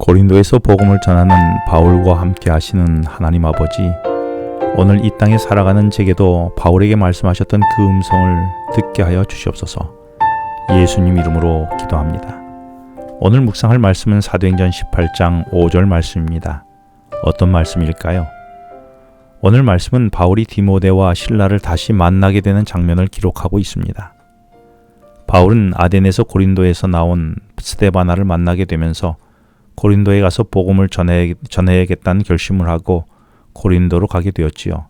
고린도에서 복음을 전하는 바울과 함께 하시는 하나님 아버지, 오늘 이 땅에 살아가는 제게도 바울에게 말씀하셨던 그 음성을 듣게 하여 주시옵소서. 예수님 이름으로 기도합니다. 오늘 묵상할 말씀은 사도행전 18장 5절 말씀입니다. 어떤 말씀일까요? 오늘 말씀은 바울이 디모데와 실라를 다시 만나게 되는 장면을 기록하고 있습니다. 바울은 아덴에서 고린도에서 나온 스데바나를 만나게 되면서 고린도에 가서 복음을 전해야겠다는 결심을 하고 고린도로 가게 되었지요.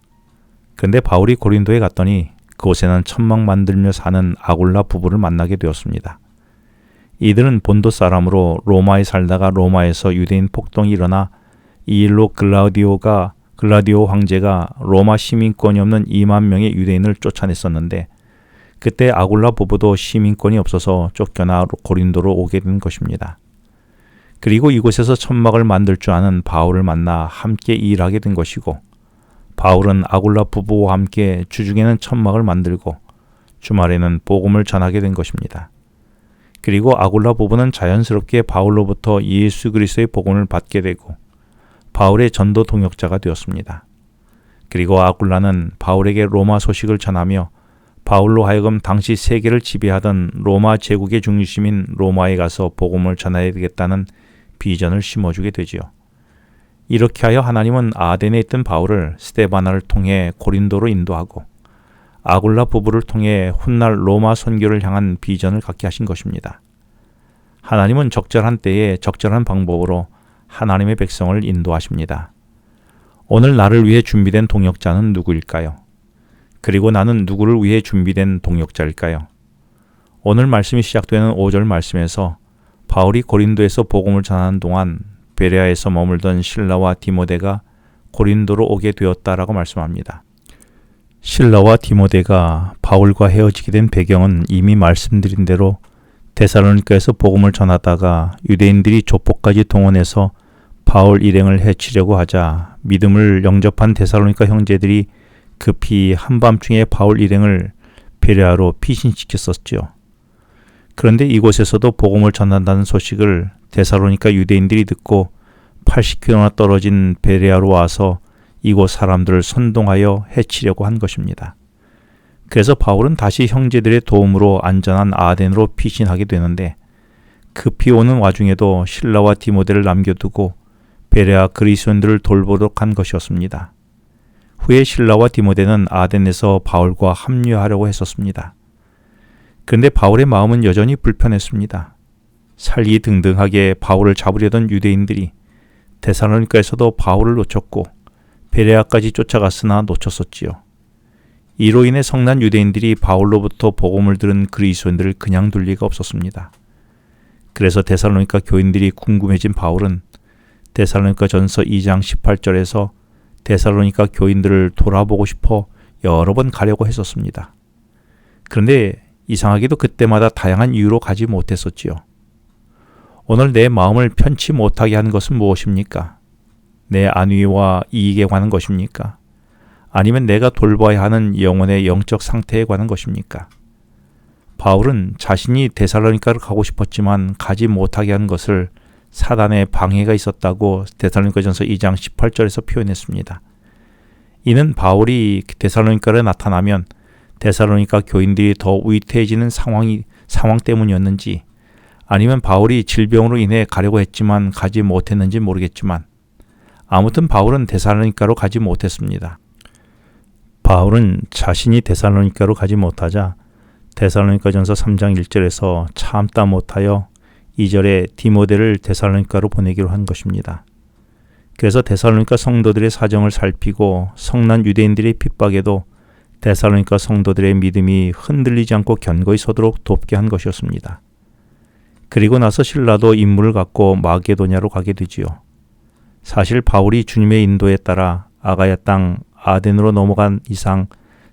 그런데 바울이 고린도에 갔더니 그곳에는 천막 만들며 사는 아굴라 부부를 만나게 되었습니다. 이들은 본도 사람으로 로마에 살다가 로마에서 유대인 폭동이 일어나 이 일로 글라디오 황제가 로마 시민권이 없는 2만 명의 유대인을 쫓아냈었는데, 그때 아굴라 부부도 시민권이 없어서 쫓겨나 고린도로 오게 된 것입니다. 그리고 이곳에서 천막을 만들 줄 아는 바울을 만나 함께 일하게 된 것이고, 바울은 아굴라 부부와 함께 주중에는 천막을 만들고 주말에는 복음을 전하게 된 것입니다. 그리고 아굴라 부부는 자연스럽게 바울로부터 예수 그리스도의 복음을 받게 되고 바울의 전도 동역자가 되었습니다. 그리고 아굴라는 바울에게 로마 소식을 전하며 바울로 하여금 당시 세계를 지배하던 로마 제국의 중심인 로마에 가서 복음을 전해야 되겠다는 비전을 심어주게 되지요. 이렇게 하여 하나님은 아덴에 있던 바울을 스데바나를 통해 고린도로 인도하고 아굴라 부부를 통해 훗날 로마 선교를 향한 비전을 갖게 하신 것입니다. 하나님은 적절한 때에 적절한 방법으로 하나님의 백성을 인도하십니다. 오늘 나를 위해 준비된 동역자는 누구일까요? 그리고 나는 누구를 위해 준비된 동역자일까요? 오늘 말씀이 시작되는 5절 말씀에서 바울이 고린도에서 복음을 전하는 동안 베레아에서 머물던 실라와 디모데가 고린도로 오게 되었다라고 말씀합니다. 실라와 디모데가 바울과 헤어지게 된 배경은 이미 말씀드린 대로 데살로니가에서 복음을 전하다가 유대인들이 조폭까지 동원해서 바울 일행을 해치려고 하자 믿음을 영접한 데살로니가 형제들이 급히 한밤중에 바울 일행을 베레아로 피신시켰었지요. 그런데 이곳에서도 복음을 전한다는 소식을 데살로니가 유대인들이 듣고 80km나 떨어진 베레아로 와서 이곳 사람들을 선동하여 해치려고 한 것입니다. 그래서 바울은 다시 형제들의 도움으로 안전한 아덴으로 피신하게 되는데, 급히 오는 와중에도 실라와 디모데를 남겨두고 베레아 그리스도인들을 돌보도록 한 것이었습니다. 후에 실라와 디모데는 아덴에서 바울과 합류하려고 했었습니다. 그런데 바울의 마음은 여전히 불편했습니다. 살기 등등하게 바울을 잡으려던 유대인들이 데살로니가에서도 바울을 놓쳤고 베레아까지 쫓아갔으나 놓쳤었지요. 이로 인해 성난 유대인들이 바울로부터 복음을 들은 그리스도인들을 그냥 둘 리가 없었습니다. 그래서 데살로니가 교인들이 궁금해진 바울은 데살로니가 전서 2장 18절에서 데살로니가 교인들을 돌아보고 싶어 여러 번 가려고 했었습니다. 그런데 이상하게도 그때마다 다양한 이유로 가지 못했었지요. 오늘 내 마음을 편치 못하게 하는 것은 무엇입니까? 내 안위와 이익에 관한 것입니까? 아니면 내가 돌봐야 하는 영혼의 영적 상태에 관한 것입니까? 바울은 자신이 데살로니가를 가고 싶었지만 가지 못하게 한 것을 사단의 방해가 있었다고 데살로니가전서 2장 18절에서 표현했습니다. 이는 바울이 데살로니가에 나타나면 데살로니가 교인들이 더 위태해지는 상황 때문이었는지, 아니면 바울이 질병으로 인해 가려고 했지만 가지 못했는지 모르겠지만, 아무튼 바울은 데살로니가로 가지 못했습니다. 바울은 자신이 데살로니가로 가지 못하자 데살로니가전서 3장 1절에서 참다 못하여 2절에 디모데를 데살로니가로 보내기로 한 것입니다. 그래서 데살로니가 성도들의 사정을 살피고 성난 유대인들의 핍박에도 데살로니가 성도들의 믿음이 흔들리지 않고 견고히 서도록 돕게 한 것이었습니다. 그리고 나서 실라도 임무를 갖고 마게도냐로 가게 되지요. 사실 바울이 주님의 인도에 따라 아가야 땅 아덴으로 넘어간 이상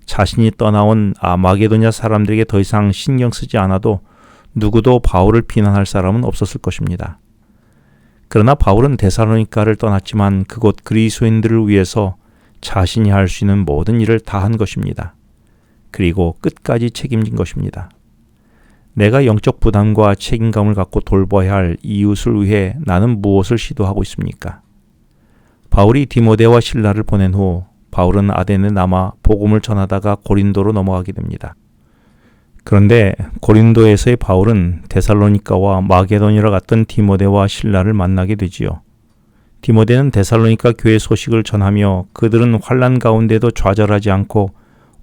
자신이 떠나온 마게도냐 사람들에게 더 이상 신경 쓰지 않아도 누구도 바울을 비난할 사람은 없었을 것입니다. 그러나 바울은 데살로니가를 떠났지만 그곳 그리스도인들을 위해서 자신이 할 수 있는 모든 일을 다 한 것입니다. 그리고 끝까지 책임진 것입니다. 내가 영적 부담과 책임감을 갖고 돌봐야 할 이웃을 위해 나는 무엇을 시도하고 있습니까? 바울이 디모데와 실라를 보낸 후 바울은 아덴에 남아 복음을 전하다가 고린도로 넘어가게 됩니다. 그런데 고린도에서의 바울은 데살로니가와 마게도니아로 갔던 디모데와 실라를 만나게 되지요. 디모데는 데살로니가 교회 소식을 전하며 그들은 환난 가운데도 좌절하지 않고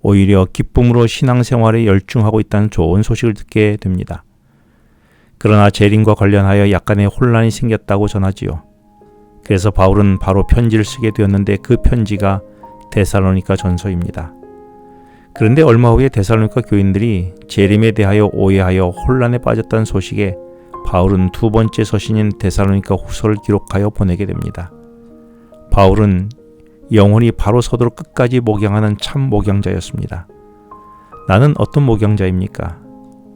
오히려 기쁨으로 신앙생활에 열중하고 있다는 좋은 소식을 듣게 됩니다. 그러나 재림과 관련하여 약간의 혼란이 생겼다고 전하지요. 그래서 바울은 바로 편지를 쓰게 되었는데 그 편지가 데살로니가 전서입니다. 그런데 얼마 후에 데살로니가 교인들이 재림에 대하여 오해하여 혼란에 빠졌다는 소식에 바울은 두 번째 서신인 데살로니가 후서를 기록하여 보내게 됩니다. 바울은 영혼이 바로 서도록 끝까지 목양하는 참 목양자였습니다. 나는 어떤 목양자입니까?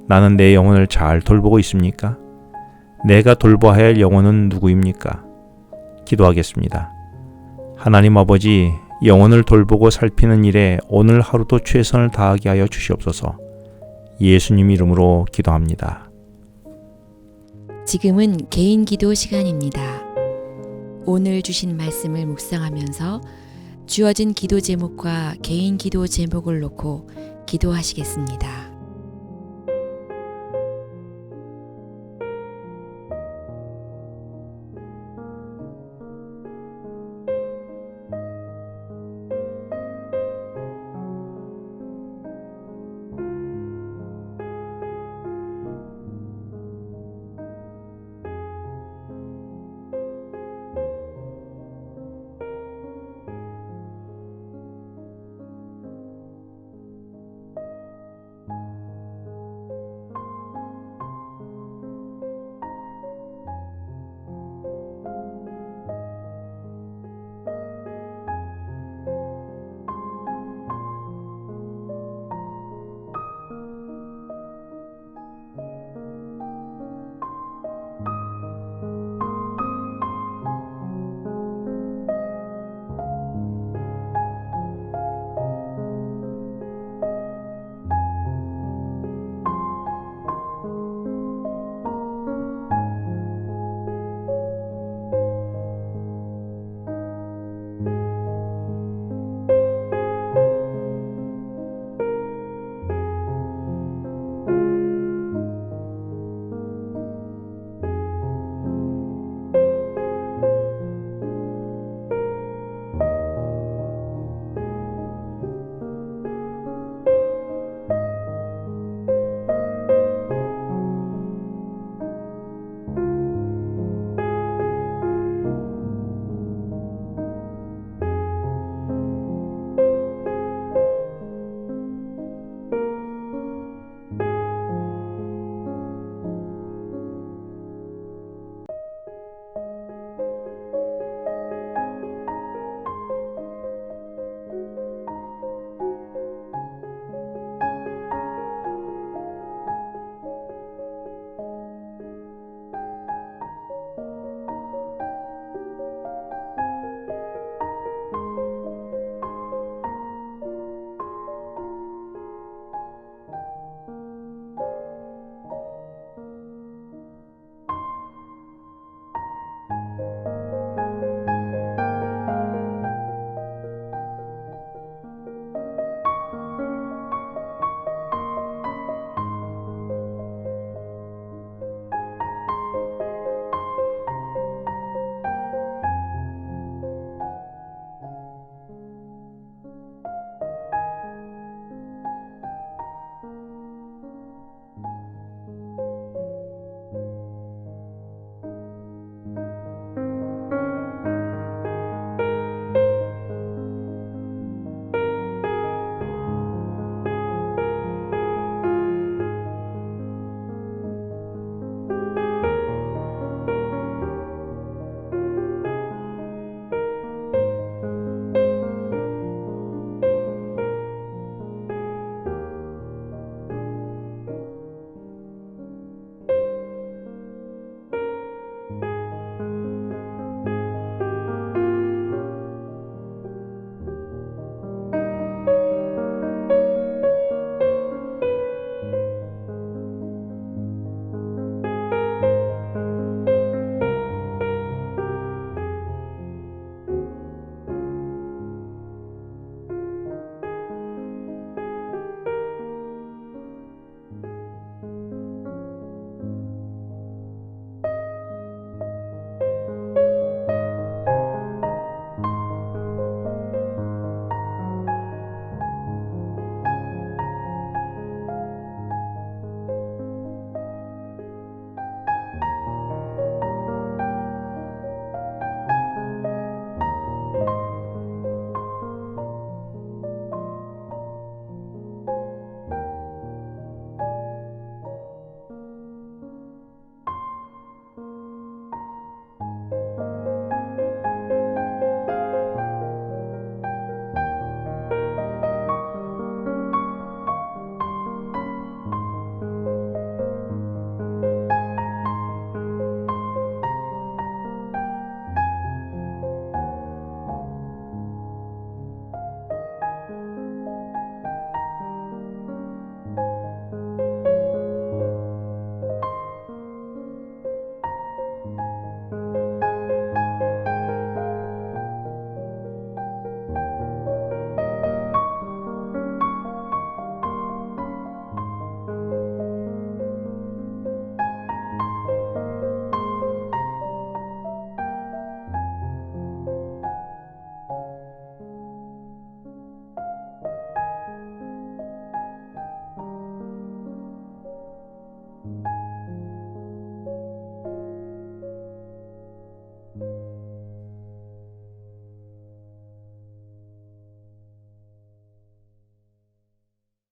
나는 내 영혼을 잘 돌보고 있습니까? 내가 돌봐야 할 영혼은 누구입니까? 기도하겠습니다. 하나님 아버지, 영혼을 돌보고 살피는 일에 오늘 하루도 최선을 다하게 하여 주시옵소서. 예수님 이름으로 기도합니다. 지금은 개인 기도 시간입니다. 오늘 주신 말씀을 묵상하면서 주어진 기도 제목과 개인 기도 제목을 놓고 기도하시겠습니다.